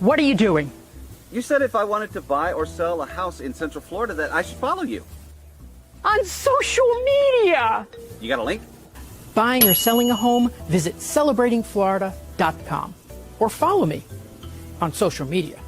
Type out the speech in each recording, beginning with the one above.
What are you doing? You said if I wanted to buy or sell a house in Central Florida that I should follow you. On social media! You got a link? Buying or selling a home? Visit celebratingflorida.com or follow me on social media.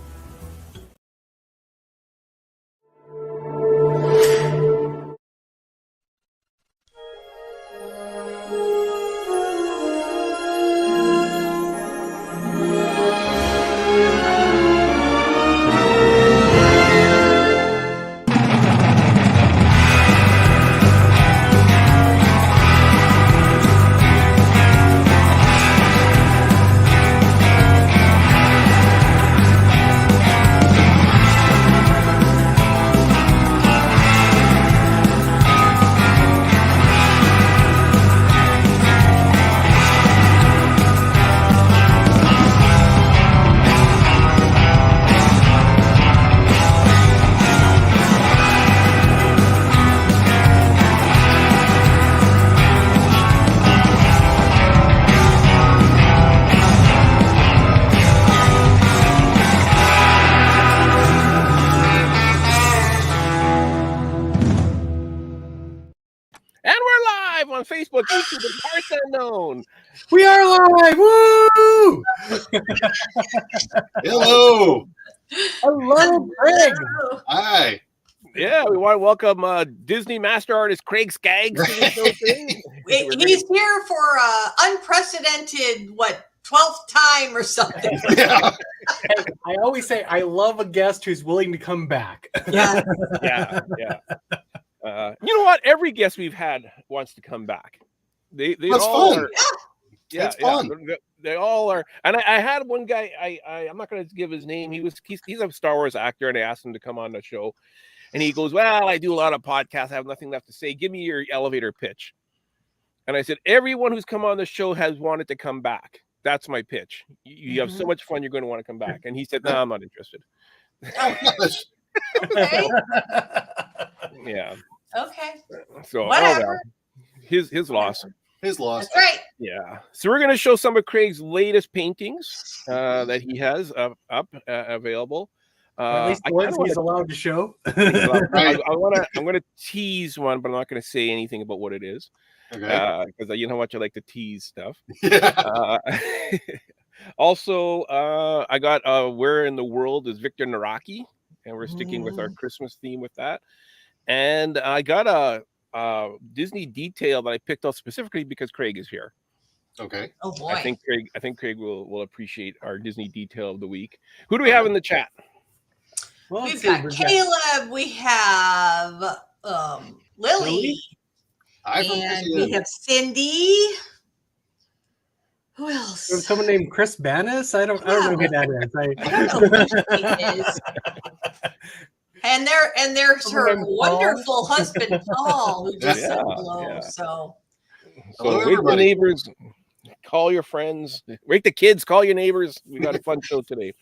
On Facebook, YouTube, and Parts Unknown. We are live! Woo! Hello. Hello, Craig. Hi. Yeah, we want to welcome Disney master artist Craig Skaggs to the show today. He's here for unprecedented, 12th time or something. Yeah. I always say I love a guest who's willing to come back. Yeah. Yeah. You know what? Every guest we've had wants to come back. They That's all fun. Are, That's fun. They all are. And I had one guy. I'm not going to give his name. He's a Star Wars actor, and I asked him to come on the show. And he goes, "Well, I do a lot of podcasts. I have nothing left to say. Give me your elevator pitch." And I said, "Everyone who's come on the show has wanted to come back. That's my pitch. You have so much fun. You're going to want to come back." And he said, "No, I'm not interested." Okay. Yeah. Okay. So Whatever. His loss. His loss. That's right. Yeah. So we're going to show some of Craig's latest paintings that he has up available. At least the ones he's allowed to show. Right. I'm going to tease one, but I'm not going to say anything about what it is. Okay. Because you know how much I like to tease stuff. Yeah. Also, I got Where in the World is Victor Naraki? And we're sticking with our Christmas theme with that. And I got a Disney detail that I picked out specifically because Craig is here. Okay. Oh boy. I think Craig will appreciate our Disney detail of the week. Who do we have in the chat? Well, We've got Caleb. We have Lily. And we have Cindy. Who else? There's someone named Chris Banis. I don't know who that is. I don't know who she is. And there's her wonderful husband Paul, who just said hello. Yeah. So wake the neighbors, call your friends, wake the kids, call your neighbors. We got a fun show today.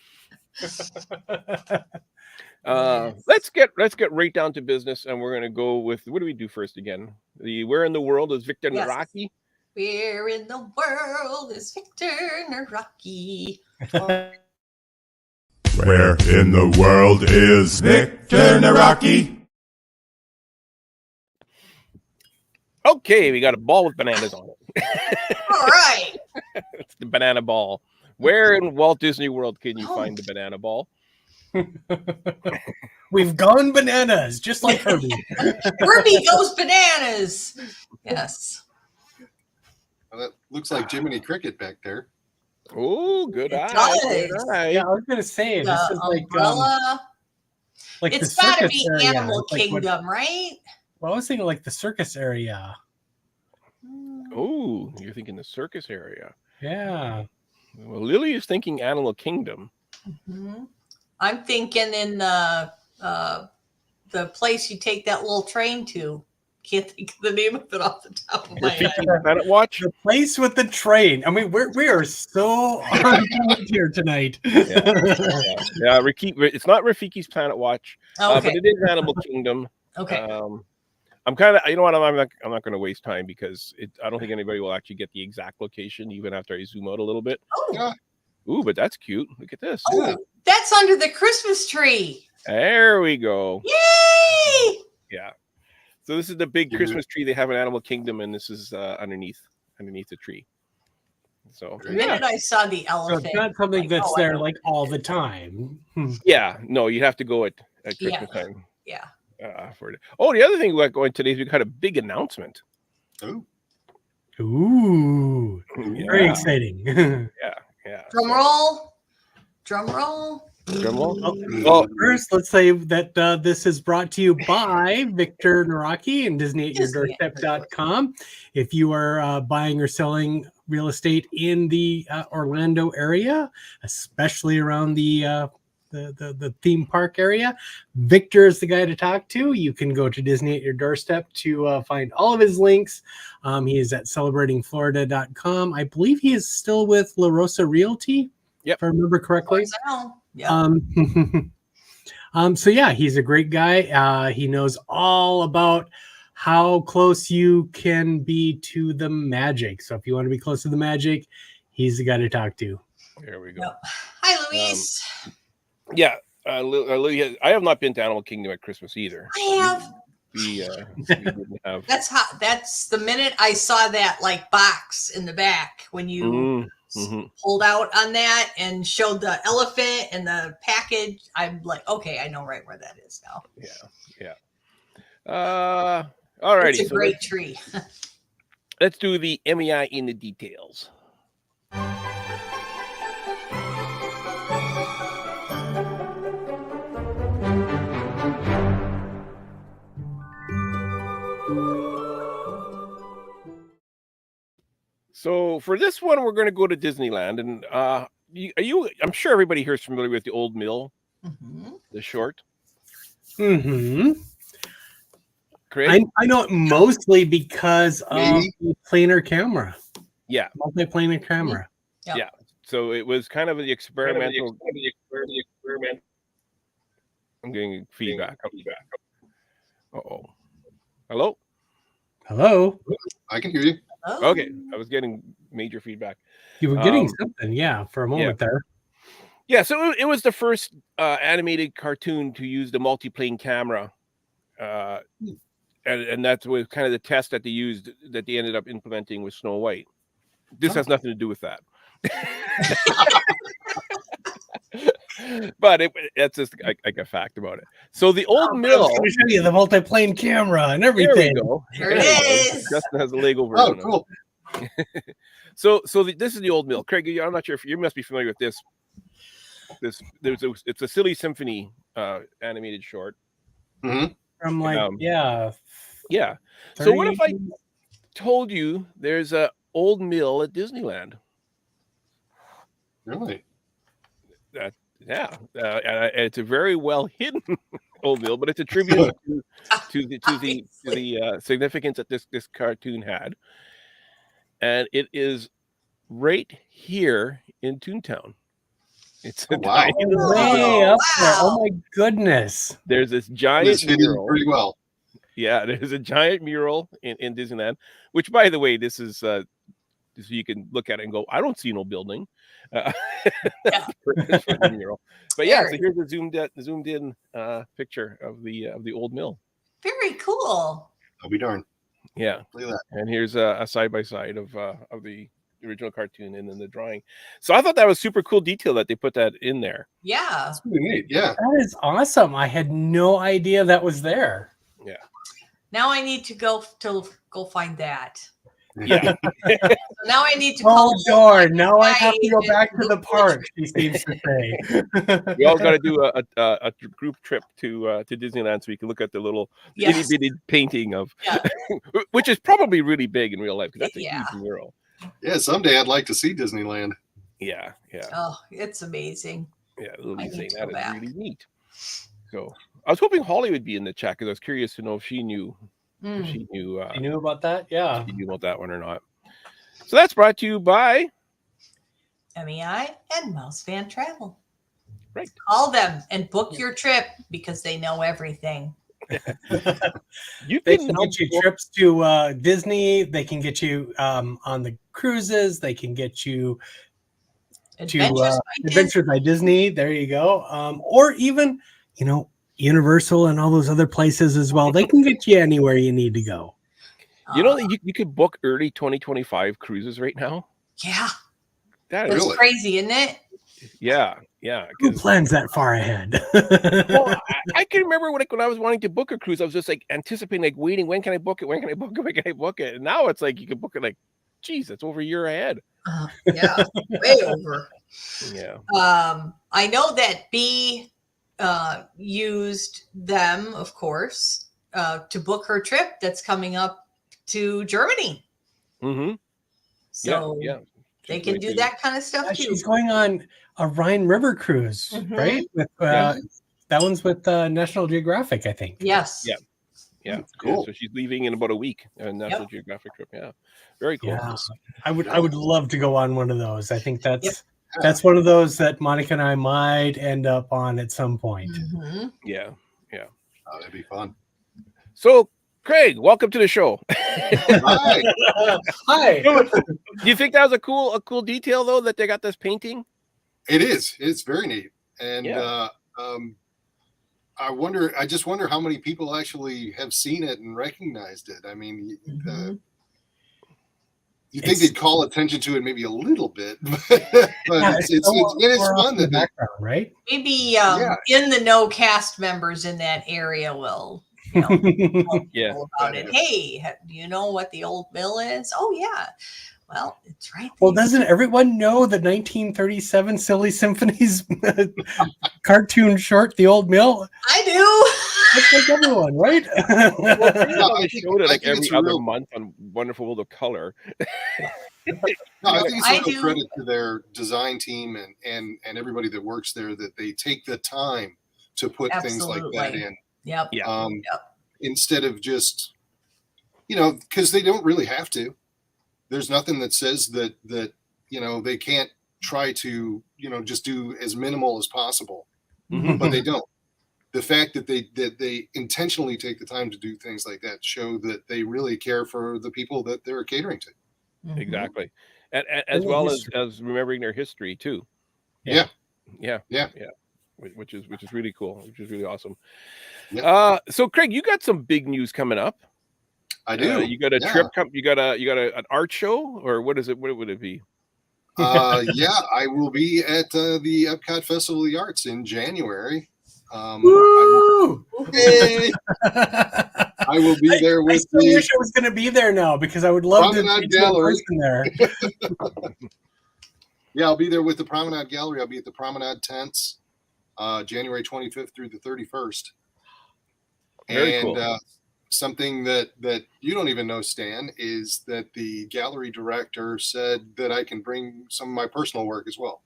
Let's get right down to business, and we're gonna go with, what do we do first again? The Where in the World is Victor Naraki? Where in the world is Victor Naraki? Where in the world is Victor Naraki? Okay, we got a ball with bananas on it. All right. It's the banana ball. Where in Walt Disney World can you find the banana ball? We've gone bananas, just like Herbie. Herbie goes bananas. Yes. Well, that looks like Jiminy Cricket back there. Oh, good eye. Does. Yeah, I was gonna say this is umbrella. like It's the got to circus be area. Animal Like Kingdom, right? Well, I was thinking like the circus area. Oh, you're thinking the circus area. Yeah. Well, Lily is thinking Animal Kingdom. Mm-hmm. I'm thinking in the place you take that little train to. Can't think of the name of it off the top of my head. Planet Watch. The place with the train. I mean, we are so on point here tonight. Yeah, it's not Rafiki's Planet Watch, Okay. but it is Animal Kingdom. Okay. I'm kind of, you know what? I'm not going to waste time because I don't think anybody will actually get the exact location, even after I zoom out a little bit. Oh. Ooh, but that's cute. Look at this. Oh, That's under the Christmas tree. There we go. Yay! Yeah. So this is the big Christmas tree they have in Animal Kingdom, and this is underneath the tree. So The minute I saw the So elephant, it's not something like, that's I there know. like all the time. yeah, no, you have to go at Yeah. Christmas time. Yeah. For it. Oh, the other thing we got going today is we got a big announcement. Oh, Ooh, very Yeah. exciting. Yeah. Drum roll. Drum roll. Drum roll. Well, first, let's say that this is brought to you by Victor Naraki and DisneyAtYourDoorstep.com. If you are buying or selling real estate in the Orlando area, especially around the theme park area, Victor is the guy to talk to. You can go to Disney at Your Doorstep to find all of his links. He is at celebratingflorida.com. I believe he is still with La Rosa Realty. Yep. If I remember correctly. Yeah. So yeah, he's a great guy. He knows all about how close you can be to the magic. So if you want to be close to the magic, he's the guy to talk to. There we go. Yep. Hi, Louise. Yeah, I have not been to Animal Kingdom at Christmas either. I have. We didn't have. That's the minute I saw that like box in the back when you pulled out on that and showed the elephant and the package. I'm like, okay, I know right where that is now. Yeah. All righty. It's a great tree. Let's do the MEI in the details. So for this one, we're going to go to Disneyland, and I'm sure everybody here is familiar with the Old Mill, the short. Craig? I know it mostly because of the planar camera. Yeah, multi-planar camera. Yeah. So it was kind of the experimental. I'm getting feedback. Uh-oh. Hello? Hello. I can hear you. Oh. Okay, I was getting major feedback. You were getting something, yeah, for a moment there. Yeah, so it was the first animated cartoon to use the multi-plane camera, and that's was kind of the test that they used that they ended up implementing with Snow White. This has nothing to do with that. But that's just like a fact about it. So the Old Mill. Let me show you the multi-plane camera and everything. There we go. There it is. Justin has a Lego version. Oh, cool. This is the Old Mill. Craig, I'm not sure if you must be familiar with this. It's a Silly Symphony animated short. From Yeah. So what if I told you there's a Old Mill at Disneyland? Really? It's a very well hidden Old Mill, but it's a tribute to the significance that this cartoon had, and it is right here in Toontown. It's a wow. Way up there. Oh my goodness! There's this giant It's hidden mural. pretty well. Yeah, there's a giant mural in Disneyland, which, by the way, this is so you can look at it and go, I don't see no building. For the mural. But yeah, so here's a zoomed in picture of the Old Mill. Very cool. I'll be darned. Yeah, Look at that. and here's a side by side of the original cartoon and then the drawing. So I thought that was super cool detail that they put that in there. Yeah. That's pretty neat. Yeah. That is awesome. I had no idea that was there. Yeah. Now I need to go find that. Yeah. So now I need to Oh, call. darn. Now I have to go back to the park, she seems to say. We all got to do a group trip to Disneyland so we can look at the little itty bitty painting of, which is probably really big in real life because that's a huge mural. Yeah, someday I'd like to see Disneyland. Yeah. Oh, it's amazing. Yeah, Lily's saying to go that back. is really neat. So I was hoping Holly would be in the chat because I was curious to know if she knew. If she knew. You knew about that? Yeah. If she knew about that one or not. So that's brought to you by MEI and Mouse Fan Travel. Right. Call them and book your trip because they know everything. They can get you trips to Disney. They can get you on the cruises. They can get you Adventures by Disney. There you go. Or even, Universal and all those other places as well. They can get you anywhere you need to go. You could book early 2025 cruises right now. Yeah. That That's is crazy, isn't it? Yeah. Who plans that far ahead? Well, I can remember when I was wanting to book a cruise, I was just like anticipating, like waiting, when can I book it? When can I book it? When can I book it? And now it's like you can book it like, geez, it's over a year ahead. Yeah, way over. Yeah. I know that B used them, of course, to book her trip that's coming up to Germany. Mm-hmm. So yeah. They can do that kind of stuff too. She's going on a Rhine River cruise, right? With that one's with National Geographic, I think. Yes. Yeah. Cool. Yeah, so she's leaving in about a week. A National Geographic trip. Yeah. Very cool. Yeah. I would love to go on one of those. I think that's one of those that Monica and I might end up on at some point. Mm-hmm. Yeah. Oh, that'd be fun. So, Craig, welcome to the show. Hi. Hi. Do you think that was a cool detail though that they got this painting? It is. It's very neat, and I just wonder how many people actually have seen it and recognized it. I mean, you think they'd call attention to it maybe a little bit, but it's fun. The background, right? Maybe in the know cast members in that area will tell people about it. Hey, do you know what the old mill is? Oh yeah. Well, it's right there. Well, doesn't everyone know the 1937 Silly Symphonies cartoon short, The Old Mill? I do. That's like everyone, right? I showed it like every other month on Wonderful World of Color. I think it's a real credit to their design team and everybody that works there that they take the time to put things like that in. Yep. Instead of just, because they don't really have to. There's nothing that says that they can't try to just do as minimal as possible, but they don't. The fact that they intentionally take the time to do things like that show that they really care for the people that they're catering to. Exactly, and as well as remembering their history too. Yeah. Which is really cool. Which is really awesome. Yeah. So Craig, you got some big news coming up. I do. You got a trip. You got an art show, or what is it? What would it be? I will be at the Epcot Festival of the Arts in January. I will be there with. I wish I was going to be there now because I would love Promenade to Gallery in there. Yeah, I'll be there with the Promenade Gallery. I'll be at the Promenade Tents, January 25th through the 31st. Very cool. Something that you don't even know, Stan, is that the gallery director said that I can bring some of my personal work as well.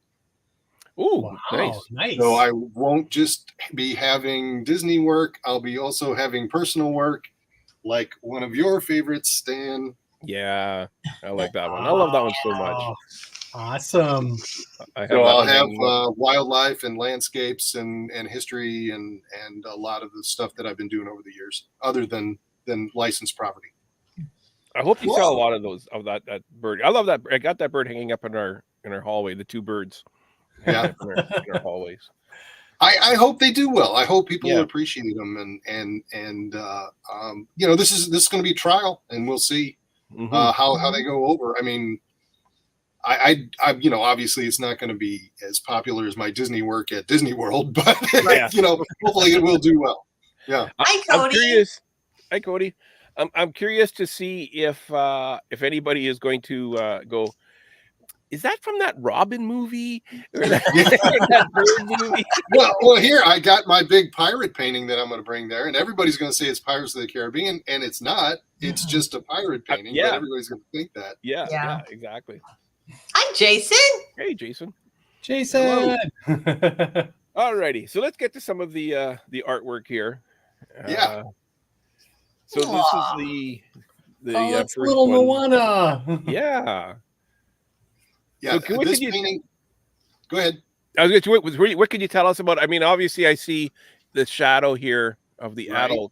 Oh, wow, nice. So I won't just be having Disney work. I'll be also having personal work, like one of your favorites, Stan. Yeah, I like that one. I love that one so much. Awesome. I'll have wildlife and landscapes and history and a lot of the stuff that I've been doing over the years, other than licensed property. I hope you sell a lot of those that bird. I love that. I got that bird hanging up in our hallway. The two birds. Yeah, in our hallways. I hope they do well. I hope people appreciate them and this is going to be a trial and we'll see how they go over. I mean. I obviously it's not going to be as popular as my Disney work at Disney World, but hopefully it will do well. Yeah. Hi, Cody. I'm curious. Hi, Cody. I'm curious to see if anybody is going to go. Is that from that Robin movie or that bird movie? Well, here I got my big pirate painting that I'm going to bring there, and everybody's going to say it's Pirates of the Caribbean, and it's not. It's just a pirate painting, but everybody's going to think that. Yeah, exactly. Hi, Jason. Hey, Jason. All righty. So let's get to some of the artwork here. So this is the it's little one. Moana. Yeah. So painting. Go ahead. I was going to. What could you tell us about? I mean, obviously, I see the shadow here of the adult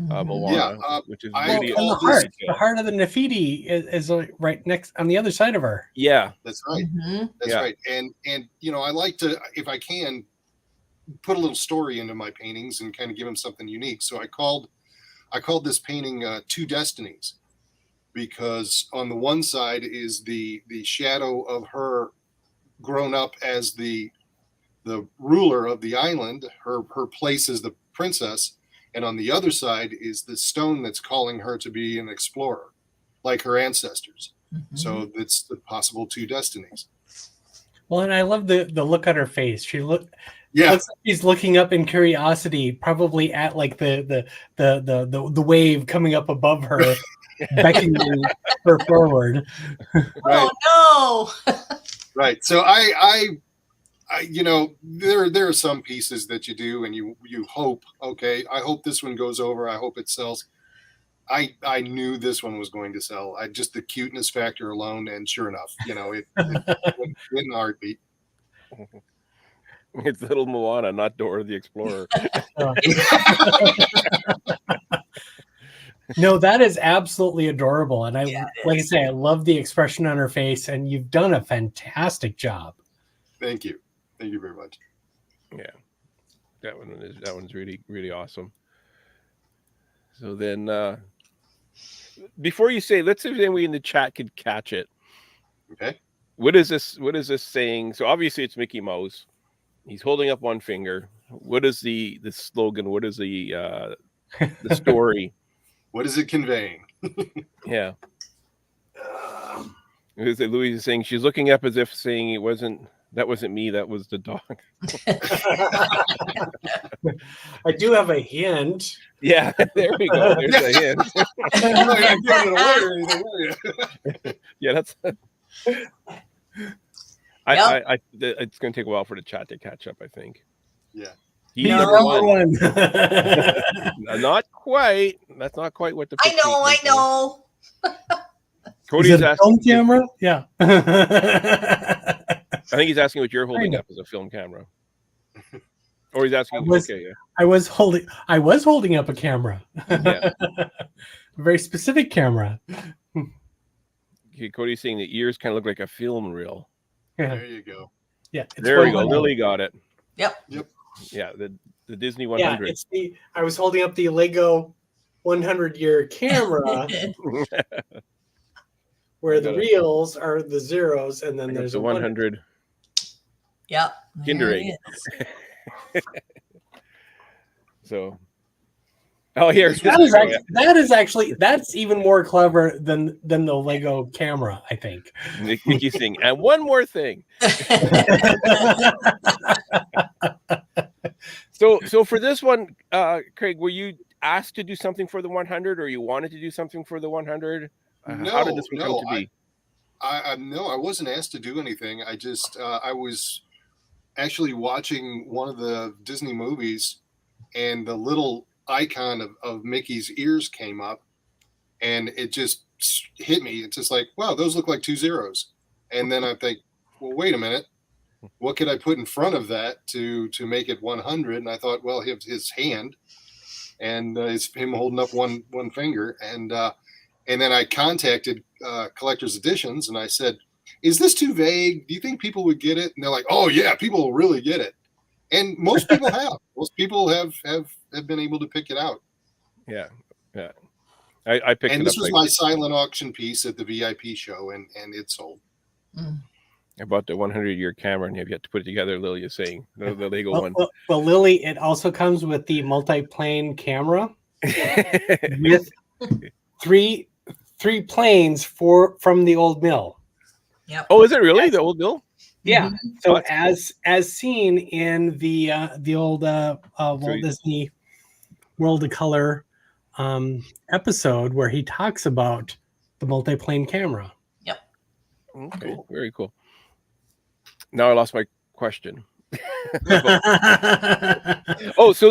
Moana, which is really the heart of the Nefertiti is right next on the other side of her. Yeah, that's right. That's right. And you know, I like to, if I can, put a little story into my paintings and kind of give them something unique. So I called this painting Two Destinies, because on the one side is the shadow of her grown up as the ruler of the island, her place as the princess, and on the other side is the stone that's calling her to be an explorer, like her ancestors. So it's the possible two destinies. Well, and I love the look on her face. She looks Yeah, like she's looking up in curiosity, probably at like the wave coming up above her, beckoning her forward. right. Oh no! Right. So I you know, there are some pieces that you do and you hope, okay, I hope this one goes over. I hope it sells. I knew this one was going to sell. I just the cuteness factor alone, and sure enough, you know, it went in a heartbeat. it's little Moana, not Dora the Explorer. No, that is absolutely adorable, and like I say, I love the expression on her face, and you've done a fantastic job. Thank you very much. Yeah, that one's really, really awesome. So then, before you say, let's see if anybody in the chat could catch it. Okay. What is this saying? So obviously it's Mickey Mouse. He's holding up one finger. What is the slogan? What is the story? What is it conveying? Yeah. Louise is saying she's looking up as if saying that wasn't me, that was the dog. I do have a hint. Yeah, there we go. There's a hint. Yeah, that's. It's going to take a while for the chat to catch up, I think. Yeah. He's number one. Not quite. That's not quite what the. I know. Cody's asking. Film camera? Yeah. I think he's asking what you're holding up as a film camera. Or he's asking. I was holding up a camera. Yeah. A very specific camera. Okay, Cody's saying the ears kind of look like a film reel. There you go. Yeah. There we go. Lily got it. Yep. Yeah, the Disney 100. Yeah, I was holding up the Lego 100-year camera, where the reels are the zeros, and then there's the 100. Yep. Kinder Egg. So, here. That's even more clever than the Lego camera, I think. Nikki's saying, and one more thing. So for this one, Craig, were you asked to do something for the 100, or you wanted to do something for the 100? How did this one come to be? No, I wasn't asked to do anything. I just I was actually watching one of the Disney movies, and the little icon of Mickey's ears came up, and it just hit me. It's just like, wow, those look like two zeros. And then I think, well, wait a minute, what could I put in front of that to make it 100? And I thought, well, his hand, and it's him holding up one finger, and then I contacted Collector's Editions, and I said, is this too vague? Do you think people would get it? And they're like, oh yeah, people will really get it. And most people have. Most people have been able to pick it out. Yeah. I picked it up. And this was my silent auction piece at the VIP show, and it sold. I bought the 100-year camera, and have yet to put it together. Lily is saying the Lego one. Well, Lily, it also comes with the multi-plane camera with three planes from the old mill. Yep. Oh, is it really the old mill? Yeah. So as seen in the old Walt Disney World of Color episode, where he talks about the multi-plane camera. Yep. Okay. Cool. Very cool. Now I lost my question. So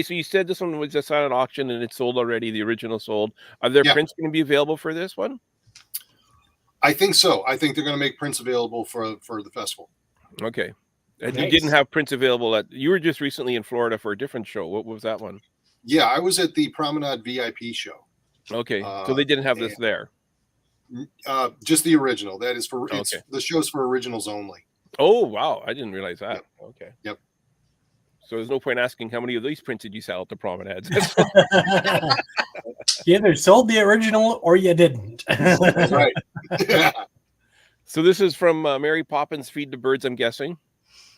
you said this one was just on an auction and it sold already. The original sold. Are there prints going to be available for this one? I think so. I think they're going to make prints available for the festival. Okay. And you didn't have prints available you were just recently in Florida for a different show. What was that one? Yeah, I was at the Promenade VIP show. Okay, so they didn't have this there. Just the original. That is for Okay. the show's for originals only. Oh wow, I didn't realize that. Yep. Okay. Yep. So there's no point asking how many of these prints did you sell at the Promenades. You either sold the original or you didn't. Right. Yeah. So this is from Mary Poppins Feed the Birds, I'm guessing.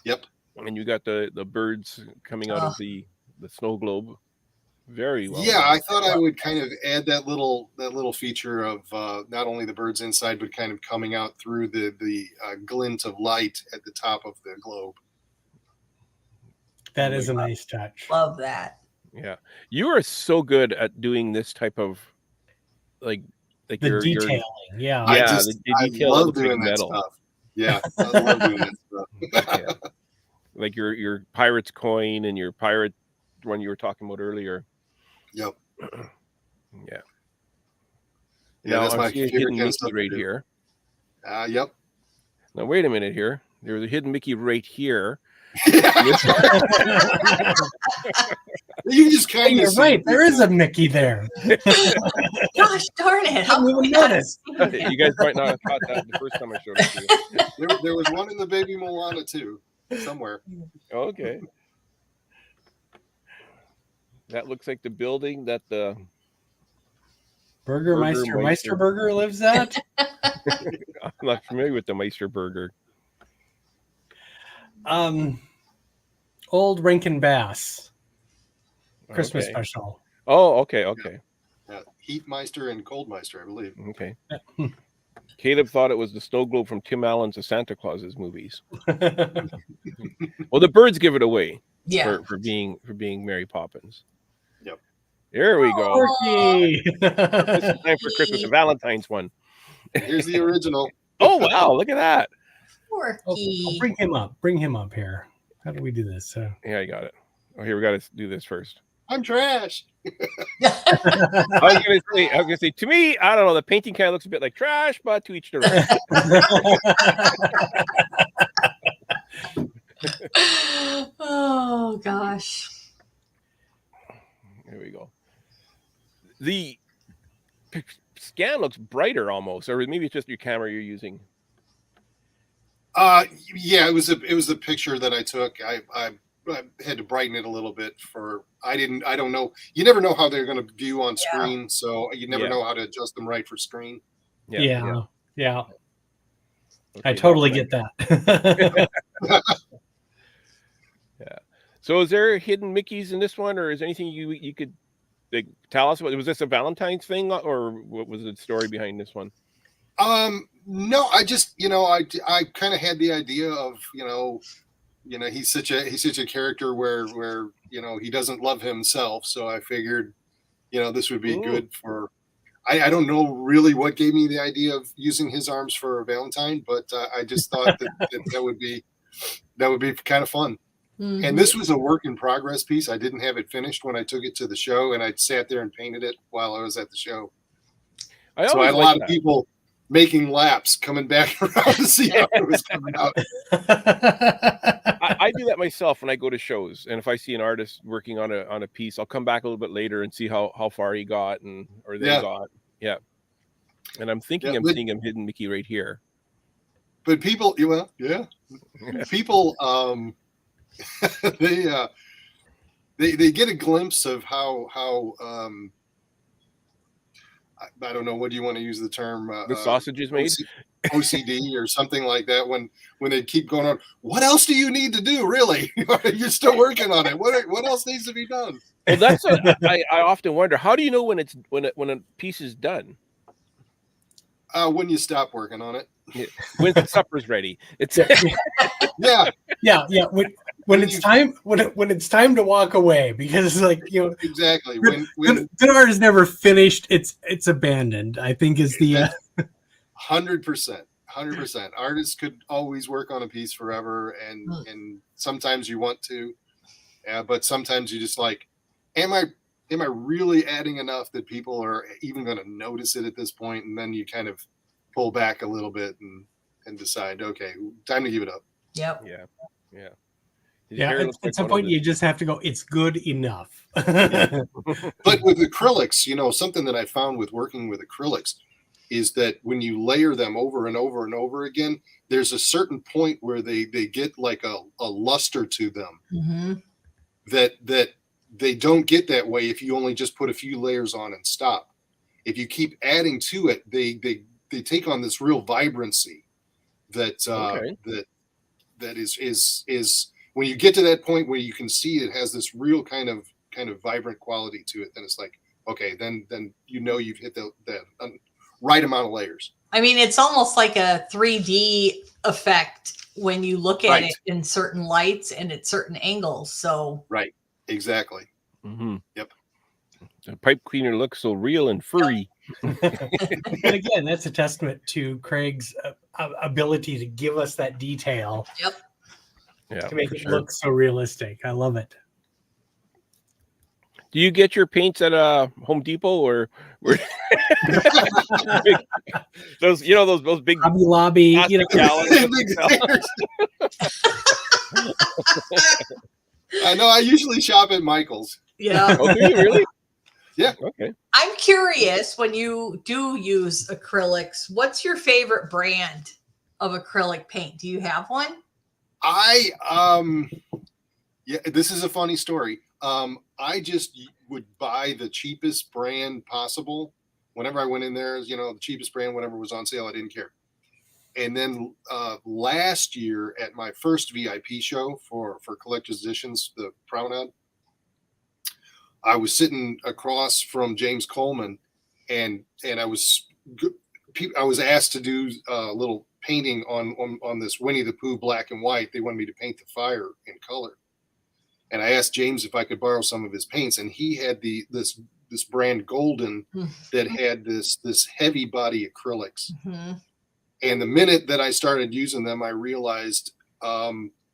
Yep. And you got the birds coming out of the snow globe. Very well. Yeah, I thought I would kind of add that little feature of not only the birds inside, but kind of coming out through the glint of light at the top of the globe. That is a nice touch. Love that. Yeah, you are so good at doing this type of like The your detailing. Yeah. I the detail love looks like doing that metal. stuff. Yeah, I love doing that stuff. Yeah. Like your pirate's coin and your pirate one you were talking about earlier. Yep. Yeah. Yeah, Now that's my I'm seeing a favorite hidden kind of Mickey stuff to right do. here. Yep. Now wait a minute here. There's a hidden Mickey right here. You just Hey, kind you're of right. There is a Mickey there. Gosh darn it! How didn't even did we not notice. see that? You guys might not have caught that the first time I showed it to you. There was one in the Baby Moana too, somewhere. Okay. That looks like the building that the Burgermeister Meisterburger lives at. I'm not familiar with the Meister Burger. Old Rankin Bass Christmas Okay. special. Oh, okay. Heatmeister and Coldmeister, I believe. Okay. Caleb thought it was the snow globe from Tim Allen's The Santa Claus's movies. Well, the birds give it away Yeah. for being Mary Poppins. Yep. There we go. Turkey. This is time for Christmas, a Valentine's one. Here's the original. Oh wow, look at that. Porky. Bring him up. Bring him up here. How do we do this? Yeah, I got it. Oh, here we got to do this first. I'm trash. I was gonna say, to me, I don't know. The painting kind of looks a bit like trash, but to each their own. Oh gosh. There we go. The scan looks brighter almost, or maybe it's just your camera you're using. Yeah, it was the picture that I took. I had to brighten it a little bit I don't know. You never know how they're going to view on screen, so you never know how to adjust them right for screen. Yeah. Okay, I totally get that. Yeah. So is there hidden Mickeys in this one, or is there anything you could like, tell us about? Was this a Valentine's thing, or what was the story behind this one? No, I just, I kind of had the idea of, he's such a character where he doesn't love himself. So I figured, this would be good for, I don't know really what gave me the idea of using his arms for a Valentine, but I just thought that would be kind of fun. Mm-hmm. And this was a work in progress piece. I didn't have it finished when I took it to the show, and I sat there and painted it while I was at the show. So I had a lot of people making laps coming back around to see how it was coming out. I do that myself when I go to shows, and if I see an artist working on a piece, I'll come back a little bit later and see how far he got or they got. Yeah. And I'm thinking I'm seeing him hidden Mickey right here. But people, people, they get a glimpse of how I don't know, what do you want to use the term? The sausage is made? OCD or something like that. When they keep going on, what else do you need to do? Really, you're still working on it. What else needs to be done? Well, that's I often wonder. How do you know when a piece is done? When you stop working on it. Yeah. When the supper's ready. It's yeah. When it's time to walk away, because exactly when art is never finished, it's abandoned, I think is the 100%. Artists could always work on a piece forever, and sometimes you want to, but sometimes you just like, am I really adding enough that people are even going to notice it at this point? And then you kind of pull back a little bit and decide, okay, time to give it up. Yep. Yeah. At some point you just have to go, it's good enough. But with acrylics, something that I found with working with acrylics is that when you layer them over and over and over again, there's a certain point where they get like a luster to them that they don't get that way if you only just put a few layers on and stop. If you keep adding to it, they take on this real vibrancy that is when you get to that point where you can see it has this real kind of vibrant quality to it, then it's like, okay, then you've hit the right amount of layers. I mean, it's almost like a 3D effect when you look at it in certain lights and at certain angles. So right, exactly. Yep. The pipe cleaner looks so real and furry. And again, that's a testament to Craig's ability to give us that detail. Yep. Yeah, to make it look so realistic. I love it. Do you get your paints at Home Depot or those those big Hobby Lobby, I know. I usually shop at Michael's. Yeah. Oh, do you really? Yeah. Okay. I'm curious, when you do use acrylics, what's your favorite brand of acrylic paint? Do you have one? This is a funny story. I just would buy the cheapest brand possible. Whenever I went in there, the cheapest brand, whatever was on sale, I didn't care. And then last year at my first VIP show for Collector's Editions, the Promenade, I was sitting across from James Coleman, and I was asked to do a little painting on this Winnie the Pooh black and white. They wanted me to paint the fire in color, and I asked James if I could borrow some of his paints, and he had this brand Golden that had this heavy body acrylics. And the minute that I started using them, I realized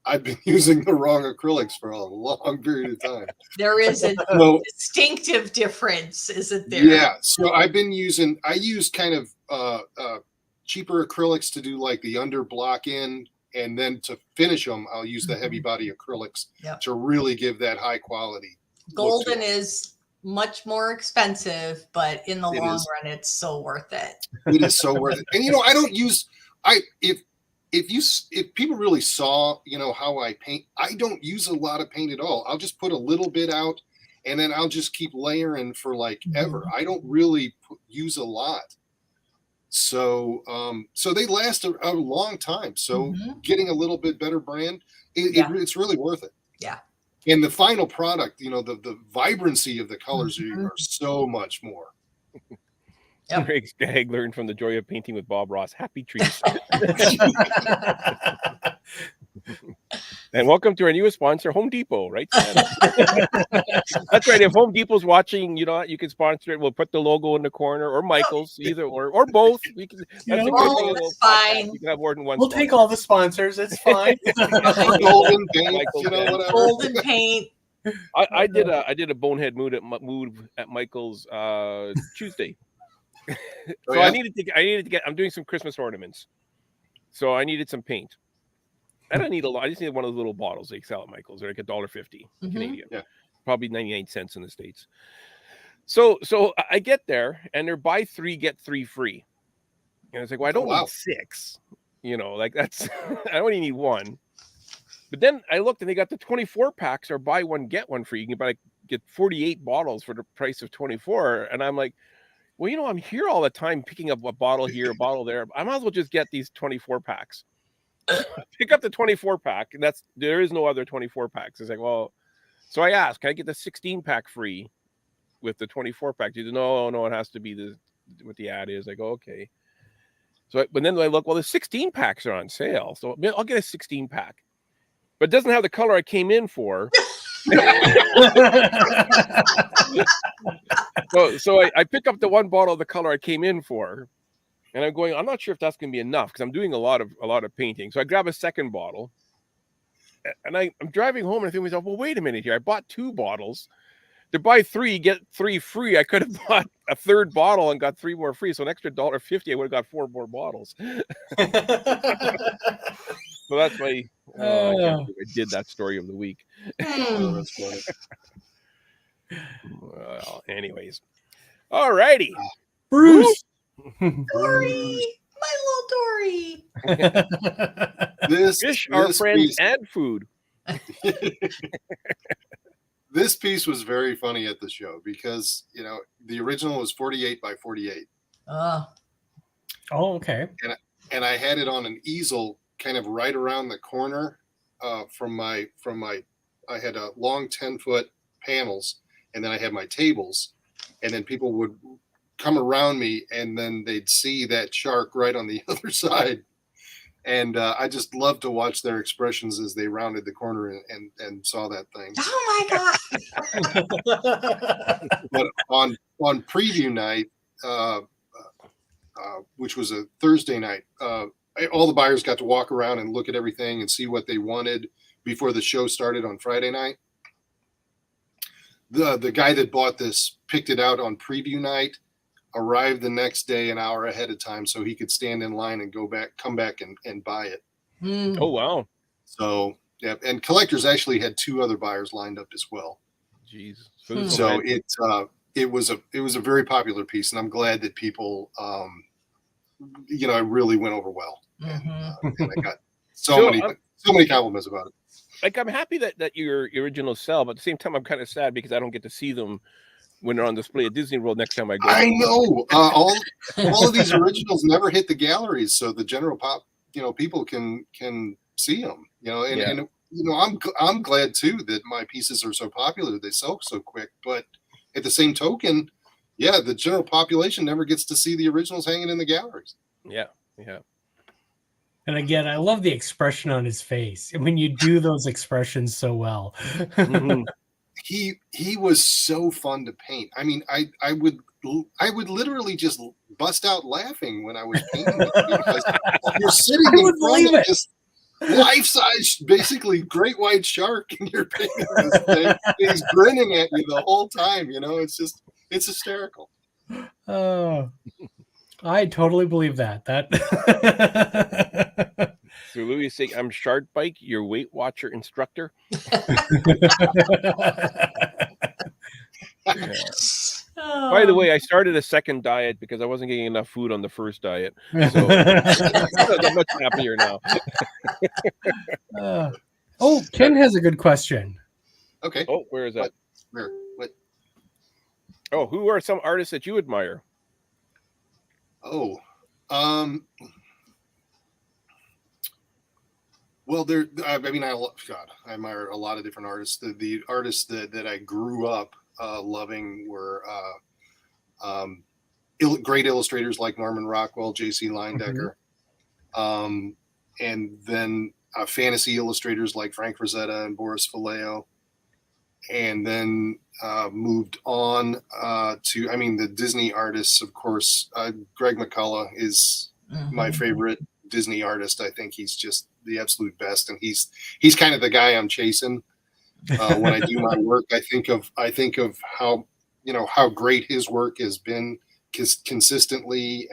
I've been using the wrong acrylics for a long period of time. There is a distinctive difference, isn't there? Yeah. So I use kind of cheaper acrylics to do like the under block in, and then to finish them, I'll use the heavy body acrylics to really give that high quality. Golden is much more expensive, but in the long run, it's so worth it. It is so worth it. And I don't use if people really saw how I paint, I don't use a lot of paint at all. I'll just put a little bit out, and then I'll just keep layering for like ever. I don't really use a lot. So they last a long time. So getting a little bit better brand, it's really worth it. Yeah. And the final product, the vibrancy of the colors are so much more. Craig Skaggs learned from the joy of painting with Bob Ross. Happy trees. And welcome to our newest sponsor, Home Depot, right? That's right. If Home Depot's watching, you can sponsor it. We'll put the logo in the corner, or Michael's, either or both. We can. That's fine. You can have more than one. We'll take all the sponsors. It's fine. Golden paint, whatever. Golden paint. I did a bonehead move at Michael's Tuesday. So I needed to get. I'm doing some Christmas ornaments, so I needed some paint. I don't need a lot. I just need one of those little bottles they sell at Michael's. They're like $1.50 Canadian, probably 99 cents in the States. So I get there, and they're buy 3 get 3 free, and it's like, well, I don't need 6. Like that's I only need 1. But then I looked, and they got the 24 packs, or buy 1 get 1 free. You can get 48 bottles for the price of 24, and I'm like, well, I'm here all the time picking up a bottle here, a bottle there. I might as well just get these 24 packs. Pick up the 24 pack, and there is no other 24 packs. It's like, well, so I asked, can I get the 16 pack free with the 24 pack? She said, no, it has to be what the ad is. I go, okay. But then I look, well, the 16 packs are on sale, so I'll get a 16 pack, but it doesn't have the color I came in for. So I pick up the 1 bottle of the color I came in for. And I'm not sure if that's going to be enough because I'm doing a lot of painting. So I grab a second bottle, and I'm driving home, and I think to myself, well, wait a minute here. I bought 2 bottles. To buy 3, get 3 free. I could have bought a third bottle and got 3 more free. So an extra $1.50, I would have got 4 more bottles. So that's my. I can't believe I did that story of the week. Oh, that's funny. Well, anyways, all righty. Bruce. Dory, my little Dory. Fish are friends piece, and food. this piece was very funny at the show because the original was 48 by 48. Oh, okay. And I had it on an easel kind of right around the corner from my I had a long 10-foot panels, and then I had my tables, and then people would come around me and then they'd see that shark right on the other side. And I just loved to watch their expressions as they rounded the corner and saw that thing. oh my God. But on preview night, which was a Thursday night, all the buyers got to walk around and look at everything and see what they wanted before the show started on Friday night. The guy that bought this picked it out on preview night, arrived the next day an hour ahead of time so he could stand in line and come back and buy it. Oh, wow. So, yeah. And collectors actually had 2 other buyers lined up as well. Jeez. So it was a very popular piece, and I'm glad that people, it really went over well. And I got so many compliments about it. Like, I'm happy that your originals sell, but at the same time, I'm kind of sad because I don't get to see them when they're on display at Disney World next time I go. I know all of these originals never hit the galleries, so the general people can see them. And I'm glad too that my pieces are so popular; they sell so quick. But at the same token, yeah, the general population never gets to see the originals hanging in the galleries. Yeah. And again, I love the expression on his face. And when you do those expressions so well. Mm-hmm. He was so fun to paint. I mean, I would literally just bust out laughing when I was painting it because you're sitting in front of this life-size, basically great white shark, and you're painting this thing. And he's grinning at you the whole time. It's hysterical. Oh, I totally believe that. So Louis saying, I'm Shark Bike, your Weight Watcher instructor. By the way, I started a second diet because I wasn't getting enough food on the first diet. So I'm much happier now. Ken has a good question. Okay. Oh, where is that? Where? What? Oh, who are some artists that you admire? Oh, well, I admire a lot of different artists. The artists that I grew up loving were great illustrators like Norman Rockwell, J.C. Leyendecker, and then fantasy illustrators like Frank Rosetta and Boris Vallejo, and then moved on to the Disney artists. Of course, Greg McCullough is my favorite Disney artist. I think he's just the absolute best, and he's kind of the guy I'm chasing when I do my work. I think of how how great his work has been consistently,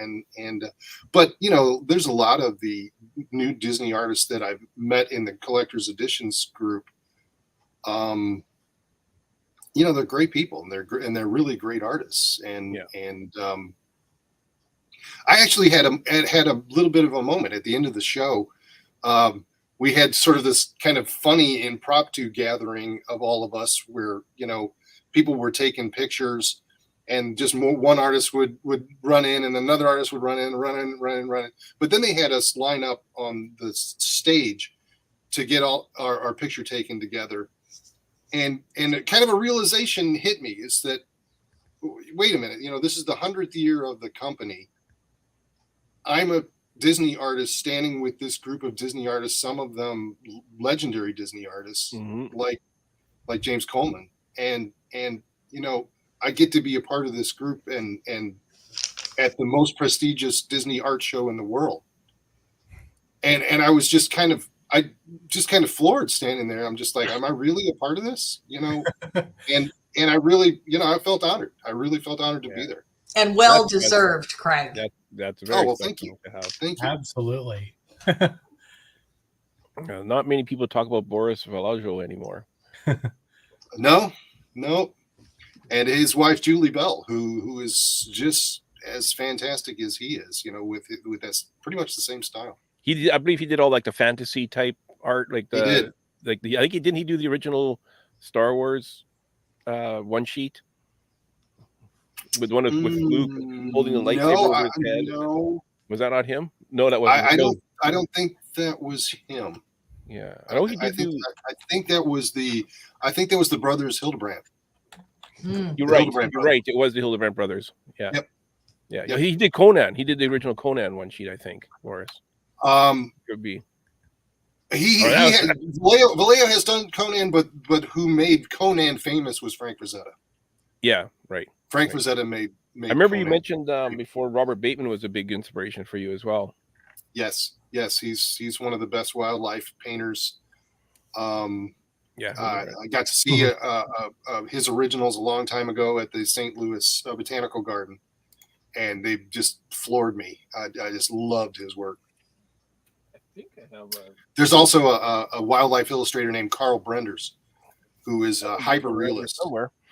but there's a lot of the new Disney artists that I've met in the collector's editions group. They're great people, and they're really great artists, and I actually had a little bit of a moment at the end of the show. We had sort of this kind of funny impromptu gathering of all of us where, people were taking pictures, and just one artist would run in and another artist would run in. But then they had us line up on the stage to get all our picture taken together. And kind of a realization hit me is that, wait a minute, this is the 100th year of the company. I'm a Disney artist standing with this group of Disney artists, some of them legendary Disney artists, like James Coleman. And I get to be a part of this group and at the most prestigious Disney art show in the world. And I was just kind of floored standing there. I'm just like, am I really a part of this? And I really, I felt honored. I really felt honored to be there. And well deserved, Craig. That's very thank you. to have. Thank you. Absolutely. Not many people talk about Boris Vallejo anymore. No, and his wife Julie Bell, who is just as fantastic as he is, with that pretty much the same style. I believe he did all like the fantasy type art, like He did. I think he do the original Star Wars one sheet with with Luke holding the lightsaber over his head. No, was that not him? No, that wasn't. I don't think that was him. Yeah, I know he did. I think that was the brothers Hildebrand. You're right. You're right. It was the Hildebrand brothers. Yeah. Yep. Yeah. Yep. He did Conan. He did the original Conan one sheet, I think. Boris. Could be. Vallejo has done Conan, but who made Conan famous was Frank Frazetta. Yeah. Right. Frank Frazetta made. I remember Conan. You mentioned before Robert Bateman was a big inspiration for you as well. Yes, he's one of the best wildlife painters. I got to see his originals a long time ago at the St. Louis Botanical Garden, and they just floored me. I just loved his work. I think I have. There's also a wildlife illustrator named Carl Brenders, who is a hyper realist,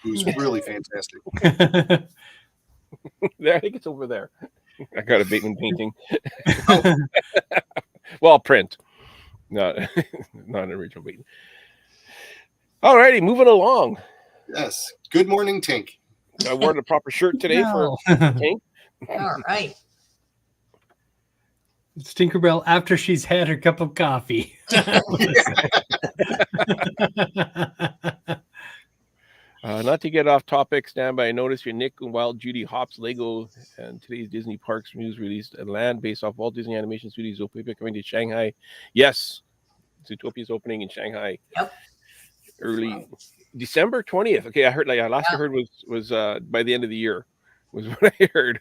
who's really fantastic. There, I think it's over there. I got a Bateman painting. Oh. Well, print, not an original Bateman. All righty, moving along. Yes. Good morning, Tink. I wore the proper shirt today for Tink. All right. It's Tinkerbell after she's had her cup of coffee. Not to get off topic, stand by. I noticed your Nick and Wild Judy Hopps Lego and today's Disney Parks News released a land based off Walt Disney Animation Studios Zootopia coming to Shanghai. Yes, Zootopia's opening in Shanghai. Yep. Early December 20th. Okay, I heard last I heard was by the end of the year was what I heard.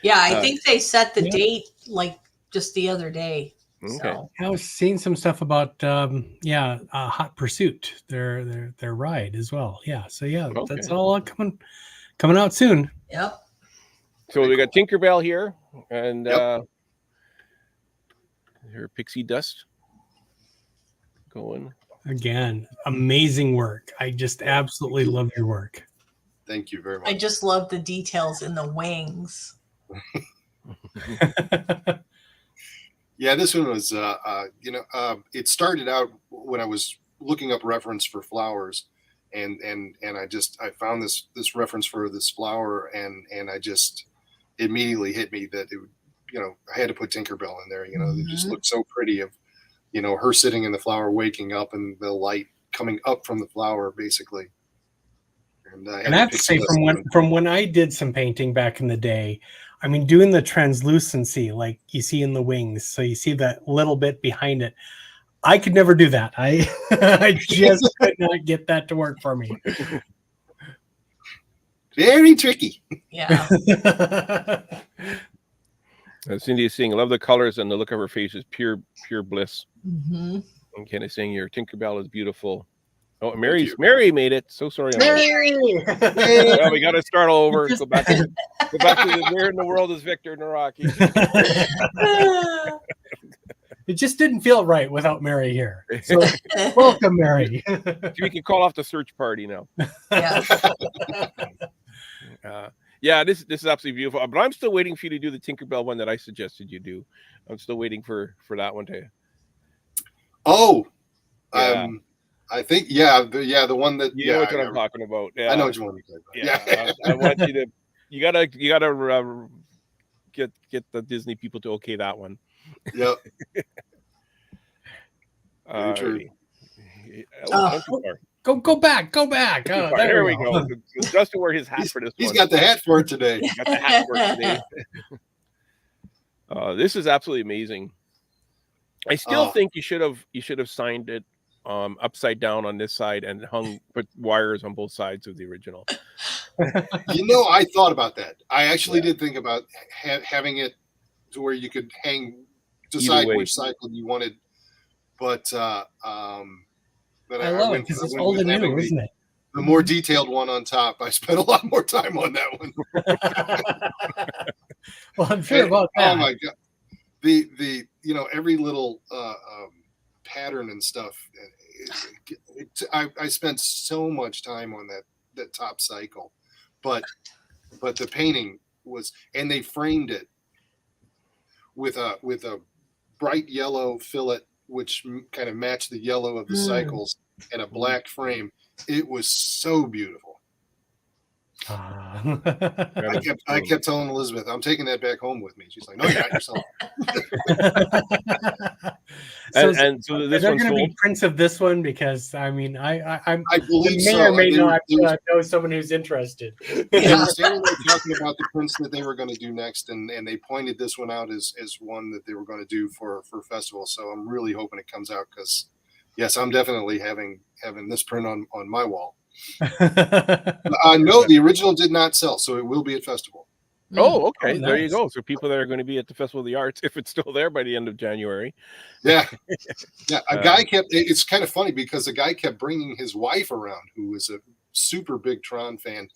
Yeah, I think they set the date like just the other day. Okay. So. I was seeing some stuff about Hot Pursuit, their ride as well. Yeah, so that's all coming out soon. Yep. So we got Tinkerbell here and her pixie dust going. Again, amazing work. I just absolutely love your work. Thank you very much. I just love the details in the wings. Yeah, this one was, it started out when I was looking up reference for flowers, and I found this reference for this flower, and I just immediately hit me that I had to put Tinkerbell in there. It just looked so pretty of, her sitting in the flower, waking up, and the light coming up from the flower, basically. And I have to say, from when I did some painting back in the day, I mean, doing the translucency like you see in the wings, so you see that little bit behind it. I could never do that. I just could not get that to work for me. Very tricky. Yeah. Cindy is saying, I love the colors and the look of her face is pure bliss. Mm-hmm. And Ken is saying, your Tinkerbell is beautiful. Oh, Mary made it. So sorry. Mary. Well, we got to start all over. Go back to the where in the world is Victor Naraki? It just didn't feel right without Mary here. So, welcome, Mary. We can call off the search party now. Yeah. This is absolutely beautiful. But I'm still waiting for you to do the Tinkerbell one that I suggested you do. I'm still waiting for that one to. Oh, I think the one that you know what I'm talking about. Yeah, I know what you want to talk about. Yeah, I want you to. You gotta get the Disney people to okay that one. Yep. Go back. Oh, there we go. Justin wear his hat for this. He's got the hat for it today. Got the hat for it today. This is absolutely amazing. I still think you should have signed it upside down on this side and put wires on both sides of the original. I thought about that. I actually did think about having it to where you could decide which cycle you wanted, but I love it because it's old and new, isn't it? The more detailed one on top. I spent a lot more time on that one. Well, I'm sure about that. Oh my god, the every little pattern and stuff. I spent so much time on that top cycle, but the painting was, and they framed it with a bright yellow fillet, which kind of matched the yellow of the cycles, and a black frame. It was so beautiful. I kept telling Elizabeth, I'm taking that back home with me. She's like, no, you're not yourself. So this are one's going to be sold? prints of this one, because I mean, I believe may so. or may They not were know someone who's interested. talking about the prints that they were going to do next, and they pointed this one out as one that they were going to do for festival. So I'm really hoping it comes out, because yes, I'm definitely having this print on my wall. No, the original did not sell, so it will be at festival. Oh, okay. Oh, nice. There you go. So people that are going to be at the Festival of the Arts, if it's still there by the end of January. Yeah. A guy it's kind of funny, because the guy kept bringing his wife around, who was a super big Tron fan,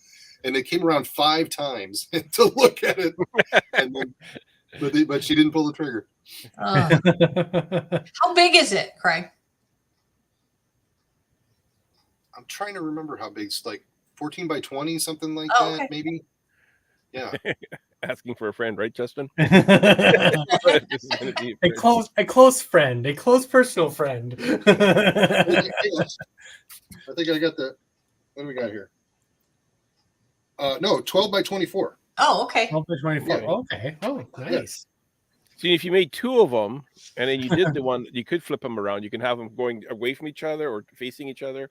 and they came around 5 times to look at it, and then, but she didn't pull the trigger. How big is it, Craig? I'm trying to remember how big. It's like 14 by 20, something like that, Okay. maybe. Yeah. Asking for a friend, right, Justin? a close friend, a close personal friend. I think I got the. What do we got here? No, 12 by 24. Oh, okay. 12 by 24. Yeah. Okay. Oh, nice. See, if you made 2 of them, and then you did the one, you could flip them around. You can have them going away from each other or facing each other.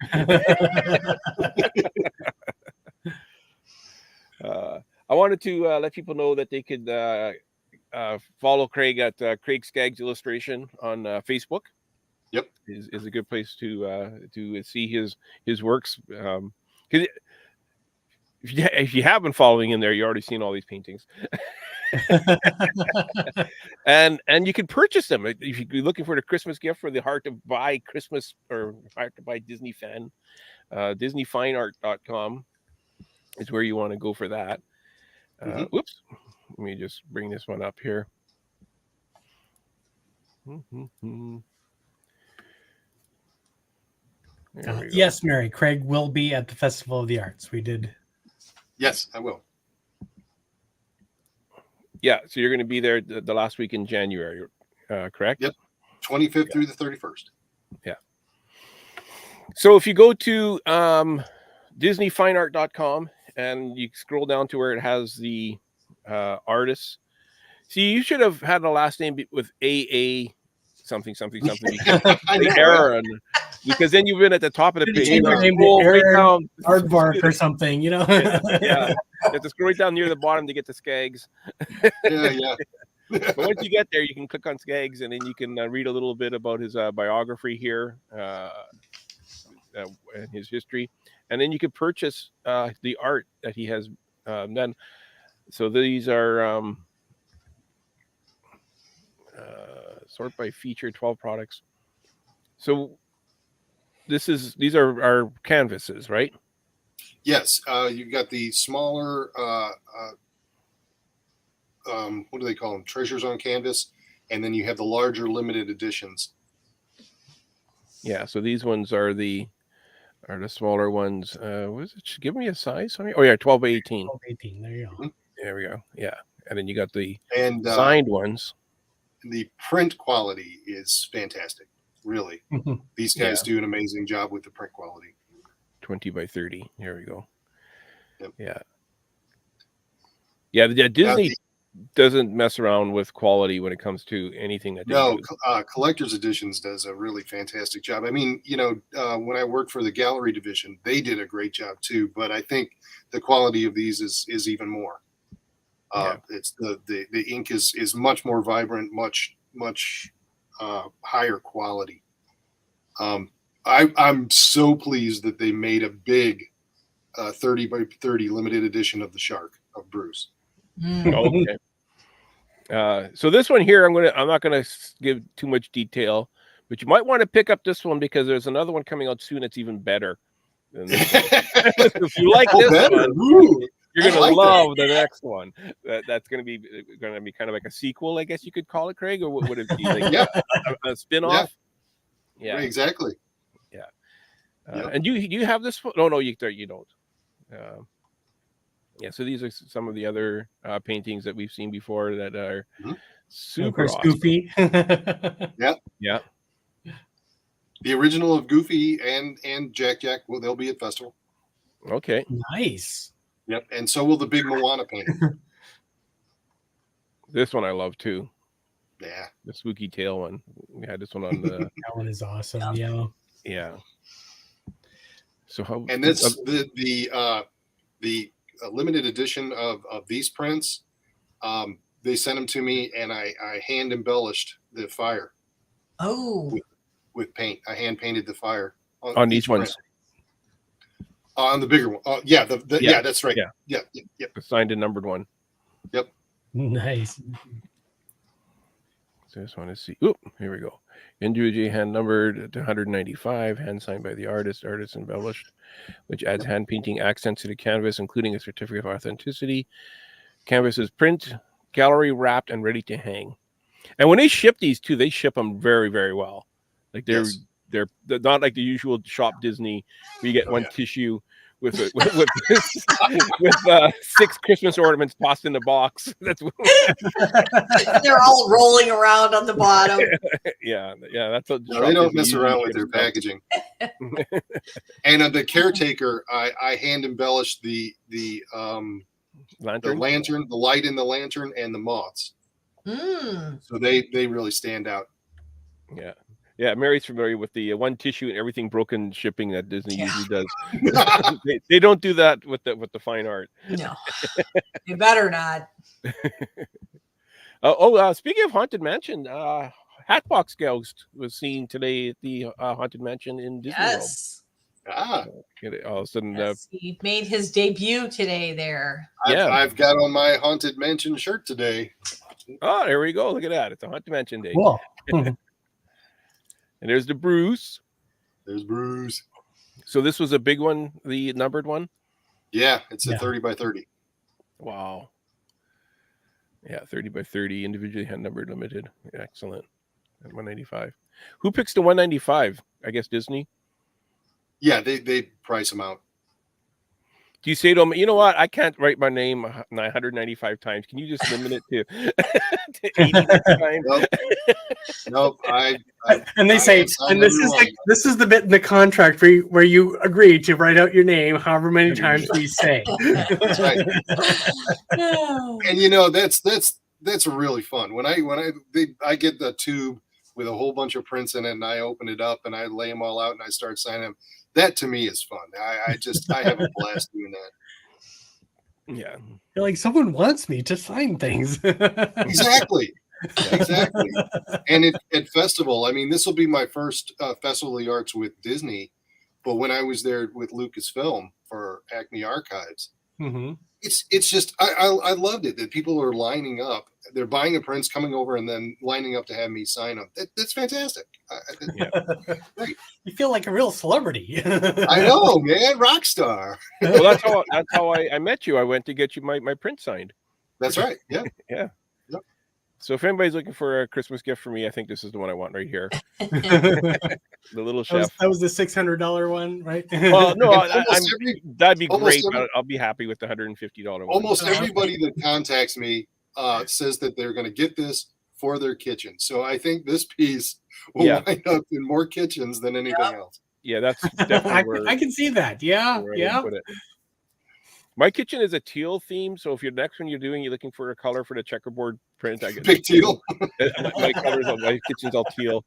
I wanted to let people know that they could follow Craig at Craig Skaggs Illustration on Facebook. Yep, is a good place to see his works. Because if you have been following him there, you already seen all these paintings. and you can purchase them if you're looking for the Christmas gift for the hard to buy Christmas or hard to buy Disney fan. DisneyFineArt.com is where you want to go for that. Oops, let me just bring this one up here. Yes, Mary, Craig will be at the Festival of the Arts. We did. Yes, I will. Yeah, so you're going to be there the last week in January, correct? Yep, 25th through the 31st. Yeah. So if you go to DisneyFineArt.com and you scroll down to where it has the artists. See, you should have had a last name with AA something. The Aaron, because then you've been at the top of the page. Change your name to Aaron Aardvark or something, you know? Yeah. You have to scroll right down near the bottom to get to Skaggs. Yeah. But once you get there, you can click on Skaggs, and then you can read a little bit about his biography here and his history. And then you could purchase the art that he has done. So these are sort by feature, 12 products. So these are our canvases, right? Yes, you've got the smaller, what do they call them? Treasures on canvas, and then you have the larger limited editions. Yeah, so these ones are the smaller ones. What is it? Give me a size. Sorry. Oh yeah, 12 by 18. 12 by 18. There you go. There we go. Yeah, and then you got the signed ones. The print quality is fantastic. Really, these guys do an amazing job with the print quality. 20 by 30. Here we go. Yep. Yeah. Disney doesn't mess around with quality when it comes to anything that they do. Collector's Editions does a really fantastic job. I mean, when I worked for the gallery division, they did a great job too, but I think the quality of these is even more. It's the ink is much more vibrant, much higher quality. I'm so pleased that they made a big 30 by 30 limited edition of the shark of Bruce. Okay. So this one here, I'm not gonna give too much detail, but you might want to pick up this one because there's another one coming out soon that's even better than this one. If you like this one, you're gonna love the next one. That's gonna be kind of like a sequel, I guess you could call it, Craig, or what would it be? Like a spin-off? Yeah, exactly. Yeah. Yep. And you have this? No, you don't. Yeah, so these are some of the other paintings that we've seen before that are Mhm. super Of course, awesome. Goofy. Yeah. The original of Goofy and Jack, well, they'll be at festival. Okay. Nice. Yep, and so will the big Moana painting. This one I love too. Yeah, The spooky tail one. We had this one on the That one is awesome. Yeah. yeah. So how and that's the limited edition of these prints. They sent them to me, and I hand embellished the fire. Oh, with paint. I hand painted the fire on these ones. On the bigger one. Yeah, yeah, that's right. Yeah. The signed and numbered one. Yep. Nice. So I just want to see. Oh, here we go. Individually hand numbered to 195, hand signed by the artist embellished, which adds hand painting accents to the canvas, including a certificate of authenticity. Canvas is print, gallery wrapped, and ready to hang. And when they ship these too, they ship them very, very well. Like they're not like the usual shop Disney where you get one tissue with 6 Christmas ornaments tossed in the box. That's they're all rolling around on the bottom. yeah. That's a no, they don't mess around with their packaging. And the caretaker, I hand embellished the lantern, the light in the lantern, and the moths. So they really stand out. Yeah, Mary's familiar with the one tissue and everything broken shipping that Disney usually does. They don't do that with the fine art. No, you better not. Speaking of Haunted Mansion, Hatbox Ghost was seen today at the Haunted Mansion in Disney World. All of a sudden, he made his debut today there. I've got on my Haunted Mansion shirt today. Oh, there we go. Look at that. It's a Haunted Mansion day. Cool. And there's the Bruce. There's Bruce. So this was a big one, the numbered one? Yeah, it's a 30 by 30. Wow. Yeah, 30 by 30, individually hand numbered, limited. Excellent. At 195. Who picks the 195? I guess Disney? Yeah, they price them out. Do you say to them, you know what? I can't write my name 195 times. Can you just limit it to 80 next time? Nope. And they say, and this is the bit in the contract where you agree to write out your name however many times we say. That's right. And that's really fun. When I get the tube with a whole bunch of prints in it, and I open it up and I lay them all out and I start signing them. That to me is fun. I have a blast doing that. Yeah. You're like, someone wants me to sign things. Exactly. And at festival, I mean, this will be my first Festival of the Arts with Disney, but when I was there with Lucasfilm for Acme Archives, it's just I loved it that people are lining up. They're buying the prints, coming over, and then lining up to have me sign them. That's fantastic. Great. You feel like a real celebrity. I know, man, rock star. Well, that's how I met you. I went to get you my print signed. That's right. Yeah. Yeah. Yep. So if anybody's looking for a Christmas gift for me, I think this is the one I want right here. The little chef. That was the $600 one, right? Well, no, that'd be great. But I'll be happy with the $150 one. Almost everybody that contacts me says that they're going to get this for their kitchen. So I think this piece will wind up in more kitchens than anything else. Yeah, that's definitely where I can see that. Yeah. My kitchen is a teal theme, so if you're you're looking for a color for the checkerboard print, I get big teal. My colors on my kitchen's all teal.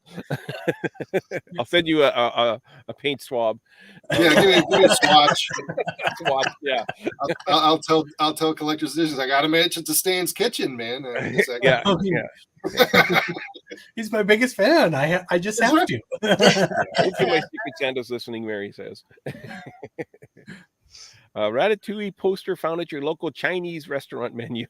I'll send you a paint swab. Yeah, give me a swatch. Swatch, yeah. I'll tell Collector's Editions I got to match it to Stan's kitchen, man. Yeah. He's my biggest fan. I just have to. Hopefully my Secret Santa's listening, Mary says. Ratatouille poster found at your local Chinese restaurant menu.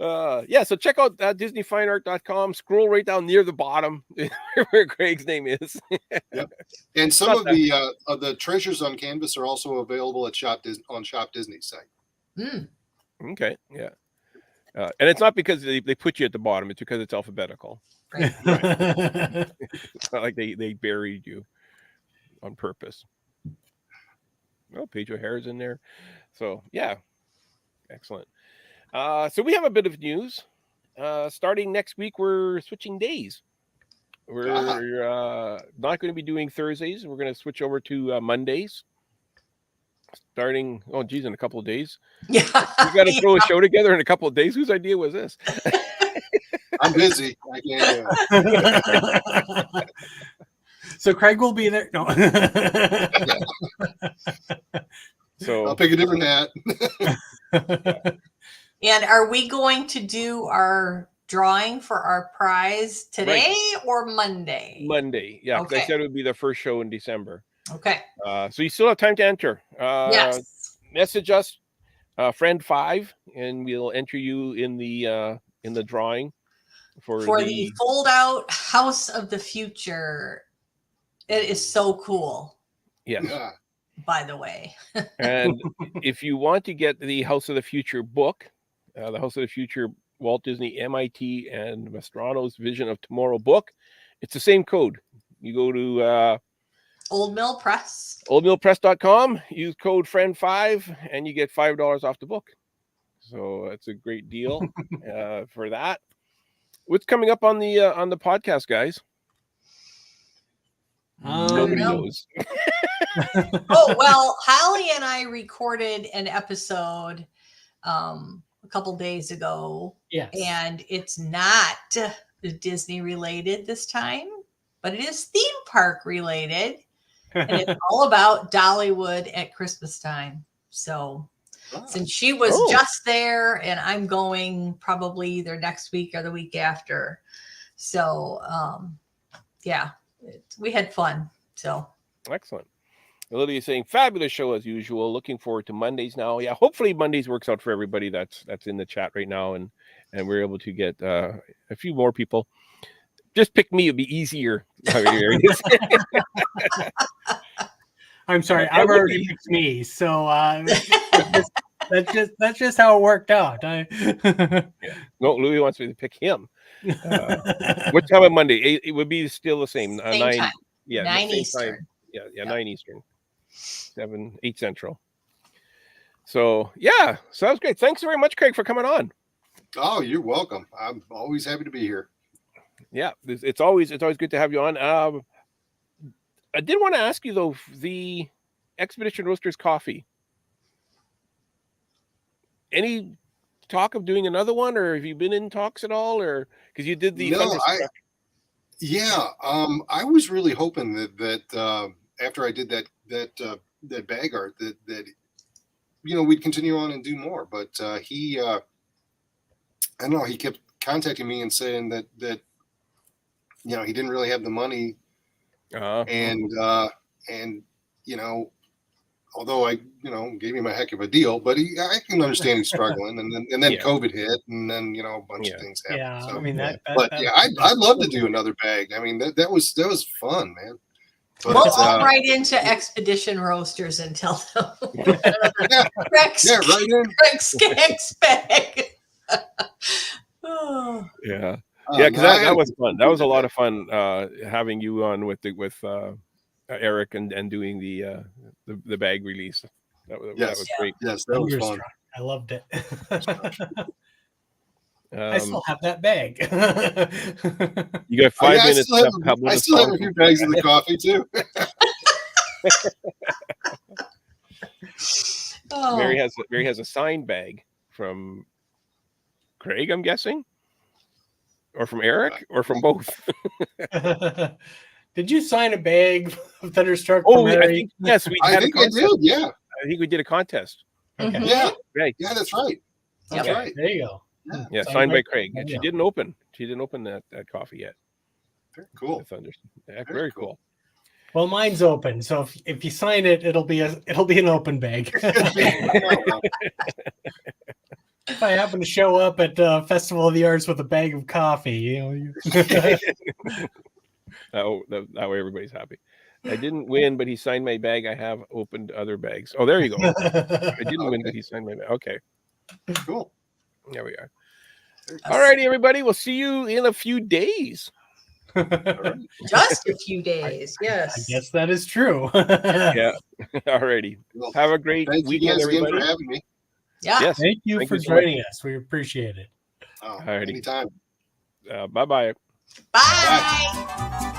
So check out DisneyFineArt.com. Scroll right down near the bottom where Craig's name is. Yep. And some of the treasures on canvas are also available at Shop Disney's site. Okay, yeah. And it's not because they put you at the bottom; it's because it's alphabetical. Right. It's not like they buried you on purpose. Oh, Paige O'Hare's in there. So yeah, excellent. So we have a bit of news. Starting next week, we're switching days. We're not going to be doing Thursdays. We're going to switch over to Mondays. Starting, in a couple of days. Yeah. We got to throw a show together in a couple of days. Whose idea was this? I'm busy. I can't do it. So Craig will be there. No. So I'll pick a different hat. And are we going to do our drawing for our prize today or Monday? Monday, yeah. 'Cause Okay. I said it would be the first show in December. Okay. So you still have time to enter. Yes. Message us, friend 5, and we'll enter you in the drawing for the fold out House of the Future. It is so cool. Yes. Yeah. By the way. And if you want to get the House of the Future book, the House of the Future Walt Disney, MIT, and Mastrano's Vision of Tomorrow book, it's the same code. You go to Old Mill Press. oldmillpress.com, use code friend5, and you get $5 off the book. So it's a great deal for that. What's coming up on the podcast, guys? Nobody knows. Oh, well, Holly and I recorded an episode a couple days ago. Yes. And it's not Disney related this time, but it is theme park related. And it's all about Dollywood at Christmas time. So since she was just there, and I'm going probably either next week or the week after. So yeah, we had fun. So excellent. Lydia's saying fabulous show as usual. Looking forward to Mondays now. Yeah, hopefully Mondays works out for everybody that's in the chat right now, and we're able to get a few more people. Just pick me; it'd be easier. I'm sorry, I've already picked me, so that's just how it worked out. No, Louis wants me to pick him. What time on Monday? It would be still the same. Same 9. time. Yeah, 9 Eastern. Time. Yeah, 9 Eastern. 8 Central. So yeah, so that was great. Thanks very much, Craig, for coming on. Oh, you're welcome. I'm always happy to be here. Yeah, it's always good to have you on. I did want to ask you though, the Expedition Roasters coffee. Any talk of doing another one, or have you been in talks at all, or because you did the I was really hoping that after I did that bag art that we'd continue on and do more, but he I don't know, he kept contacting me and saying that he didn't really have the money, and although I gave him a heck of a deal, but I can understand he's struggling, and then COVID hit, and then a bunch of things happened. Yeah, so, I mean I'd love to do another bag. I mean that was fun, man. But, we'll all write into Expedition Roasters and tell them. Rex, right in. Rex Skaggs bag. Oh. Yeah. Yeah, because that was fun. That was a lot of fun having you on with Eric and doing the bag release. That was great. Yes, that was fun. I loved it. I still have that bag. You got 5 minutes. I still have a few bags of the coffee too. Oh. Mary has a signed bag from Craig, I'm guessing, or from Eric, or from both. Did you sign a bag of Thunderstruck? Oh, I think, yes, we had I think I did. Yeah, I think we did a contest. Okay. Mhm. Yeah, Right. yeah, that's right. That's Yep. right. There you go. Yeah, signed by Craig. And she didn't open that coffee yet. Very cool. The Thunder. Yeah, very cool. Well, mine's open, so if you sign it, it'll be an open bag. If I happen to show up at Festival of the Arts with a bag of coffee, that way everybody's happy. I didn't win, but he signed my bag. I have opened other bags. Oh, there you go. I didn't win, but he signed my bag. Okay. Cool. There we are. All righty, everybody. We'll see you in a few days. Just a few days. Yes. I guess that is true. Yeah. All righty. Well, Have a great thank you weekend, guys again everybody. for having me. Yeah. Yes. Thank you for so much. joining us. We appreciate it. Oh, Alrighty. anytime. Bye-bye. Bye.